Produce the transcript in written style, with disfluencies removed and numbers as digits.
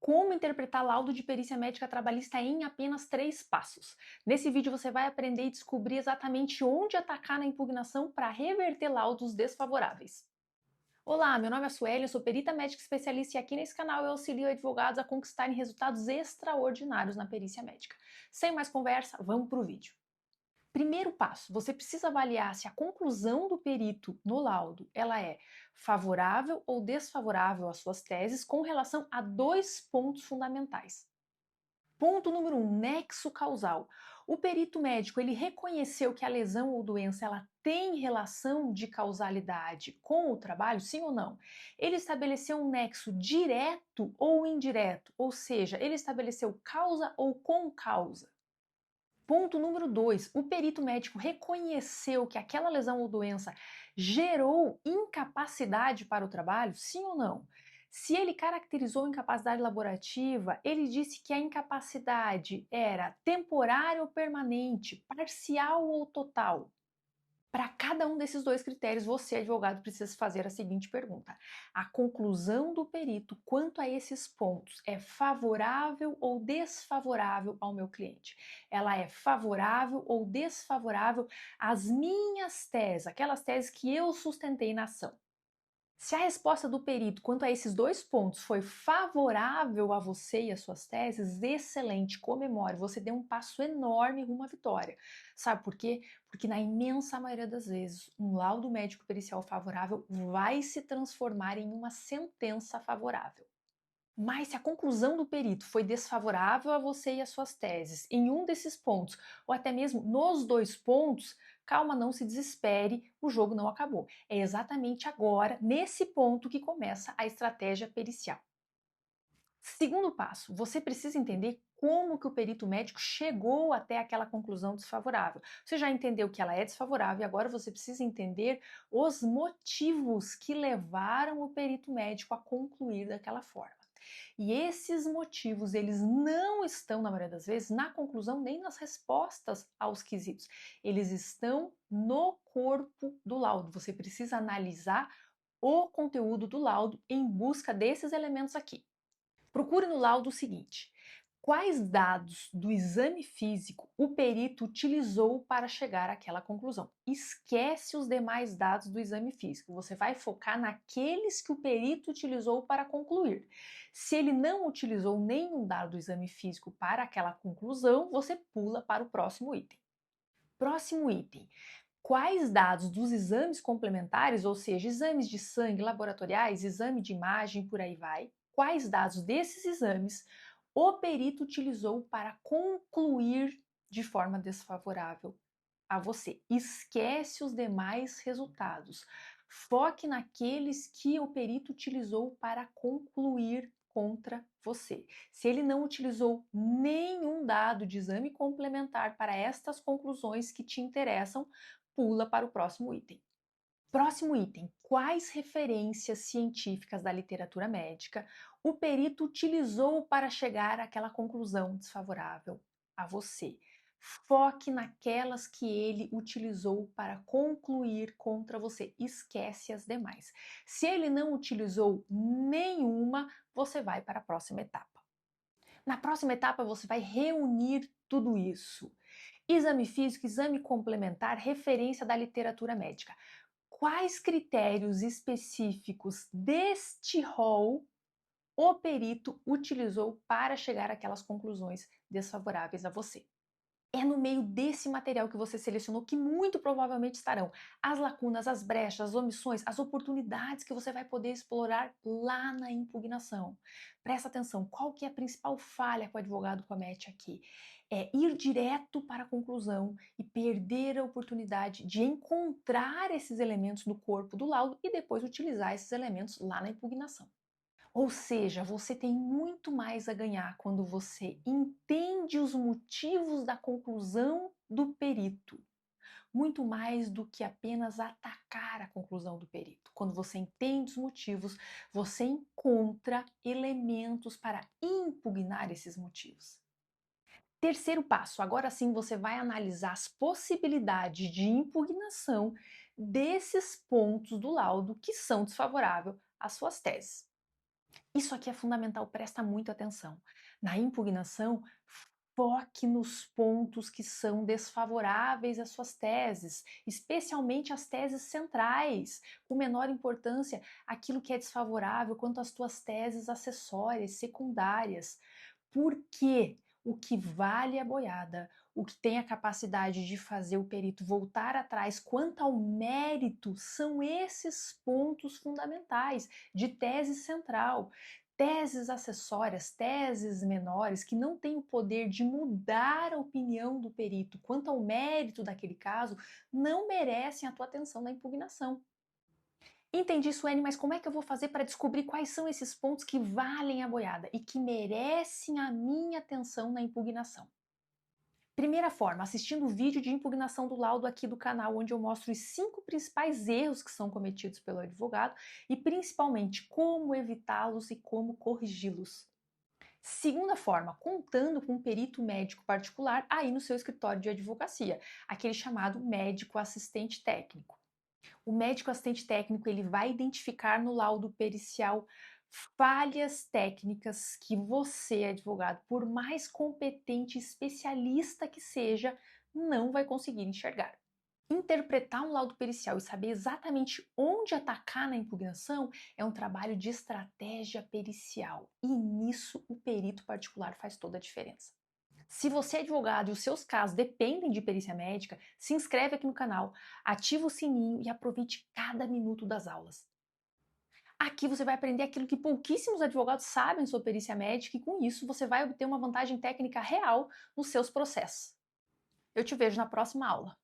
Como interpretar laudo de perícia médica trabalhista em apenas 3 passos. Nesse vídeo você vai aprender e descobrir exatamente onde atacar na impugnação para reverter laudos desfavoráveis. Olá, meu nome é Sueli, eu sou perita médica especialista e aqui nesse canal eu auxilio advogados a conquistarem resultados extraordinários na perícia médica. Sem mais conversa, vamos para o vídeo. Primeiro passo, você precisa avaliar se a conclusão do perito no laudo ela é favorável ou desfavorável às suas teses com relação a dois pontos fundamentais. Ponto número 1, nexo causal. O perito médico ele reconheceu que a lesão ou doença ela tem relação de causalidade com o trabalho, sim ou não? Ele estabeleceu um nexo direto ou indireto, ou seja, ele estabeleceu causa ou com causa. Ponto número 2, o perito médico reconheceu que aquela lesão ou doença gerou incapacidade para o trabalho, sim ou não? Se ele caracterizou incapacidade laborativa, ele disse que a incapacidade era temporária ou permanente, parcial ou total. Para cada um desses dois critérios, você, advogado, precisa fazer a seguinte pergunta: a conclusão do perito quanto a esses pontos é favorável ou desfavorável ao meu cliente? Ela é favorável ou desfavorável às minhas teses, aquelas teses que eu sustentei na ação? Se a resposta do perito quanto a esses dois pontos foi favorável a você e as suas teses, excelente, comemore, você deu um passo enorme rumo à vitória. Sabe por quê? Porque na imensa maioria das vezes, um laudo médico pericial favorável vai se transformar em uma sentença favorável. Mas se a conclusão do perito foi desfavorável a você e as suas teses em um desses pontos, ou até mesmo nos dois pontos, calma, não se desespere, o jogo não acabou. É exatamente agora, nesse ponto, que começa a estratégia pericial. Segundo passo, você precisa entender como que o perito médico chegou até aquela conclusão desfavorável. Você já entendeu que ela é desfavorável e agora você precisa entender os motivos que levaram o perito médico a concluir daquela forma. E esses motivos, eles não estão, na maioria das vezes, na conclusão nem nas respostas aos quesitos. Eles estão no corpo do laudo. Você precisa analisar o conteúdo do laudo em busca desses elementos aqui. Procure no laudo o seguinte: quais dados do exame físico o perito utilizou para chegar àquela conclusão? Esquece os demais dados do exame físico, você vai focar naqueles que o perito utilizou para concluir. Se ele não utilizou nenhum dado do exame físico para aquela conclusão, você pula para o próximo item. Próximo item. Quais dados dos exames complementares, ou seja, exames de sangue, laboratoriais, exame de imagem, por aí vai, quais dados desses exames o perito utilizou para concluir de forma desfavorável a você? Esquece os demais resultados. Foque naqueles que o perito utilizou para concluir contra você. Se ele não utilizou nenhum dado de exame complementar para estas conclusões que te interessam, pula para o próximo item. Próximo item: quais referências científicas da literatura médica o perito utilizou para chegar àquela conclusão desfavorável a você? Foque naquelas que ele utilizou para concluir contra você. Esquece as demais. Se ele não utilizou nenhuma, você vai para a próxima etapa. Na próxima etapa, você vai reunir tudo isso: exame físico, exame complementar, referência da literatura médica. Quais critérios específicos deste rol o perito utilizou para chegar àquelas conclusões desfavoráveis a você? É no meio desse material que você selecionou que muito provavelmente estarão as lacunas, as brechas, as omissões, as oportunidades que você vai poder explorar lá na impugnação. Presta atenção, qual que é a principal falha que o advogado comete aqui? É ir direto para a conclusão e perder a oportunidade de encontrar esses elementos no corpo do laudo e depois utilizar esses elementos lá na impugnação. Ou seja, você tem muito mais a ganhar quando você entende os motivos da conclusão do perito, muito mais do que apenas atacar a conclusão do perito. Quando você entende os motivos, você encontra elementos para impugnar esses motivos. Terceiro passo, agora sim você vai analisar as possibilidades de impugnação desses pontos do laudo que são desfavoráveis às suas teses. Isso aqui é fundamental, presta muita atenção. Na impugnação, foque nos pontos que são desfavoráveis às suas teses, especialmente as teses centrais, com menor importância aquilo que é desfavorável quanto às tuas teses acessórias, secundárias. Porque o que vale a boiada, o que tem a capacidade de fazer o perito voltar atrás quanto ao mérito, são esses pontos fundamentais de tese central. Teses acessórias, teses menores, que não têm o poder de mudar a opinião do perito quanto ao mérito daquele caso, não merecem a tua atenção na impugnação. Entendi, Suene, mas como é que eu vou fazer para descobrir quais são esses pontos que valem a boiada e que merecem a minha atenção na impugnação? Primeira forma, assistindo o vídeo de impugnação do laudo aqui do canal, onde eu mostro os 5 principais erros que são cometidos pelo advogado e principalmente como evitá-los e como corrigi-los. Segunda forma, contando com um perito médico particular aí no seu escritório de advocacia, aquele chamado médico assistente técnico. O médico assistente técnico ele vai identificar no laudo pericial falhas técnicas que você, advogado, por mais competente e especialista que seja, não vai conseguir enxergar. Interpretar um laudo pericial e saber exatamente onde atacar na impugnação é um trabalho de estratégia pericial, e nisso o perito particular faz toda a diferença. Se você é advogado e os seus casos dependem de perícia médica, se inscreve aqui no canal, ativa o sininho e aproveite cada minuto das aulas. Aqui você vai aprender aquilo que pouquíssimos advogados sabem sobre perícia médica e com isso você vai obter uma vantagem técnica real nos seus processos. Eu te vejo na próxima aula.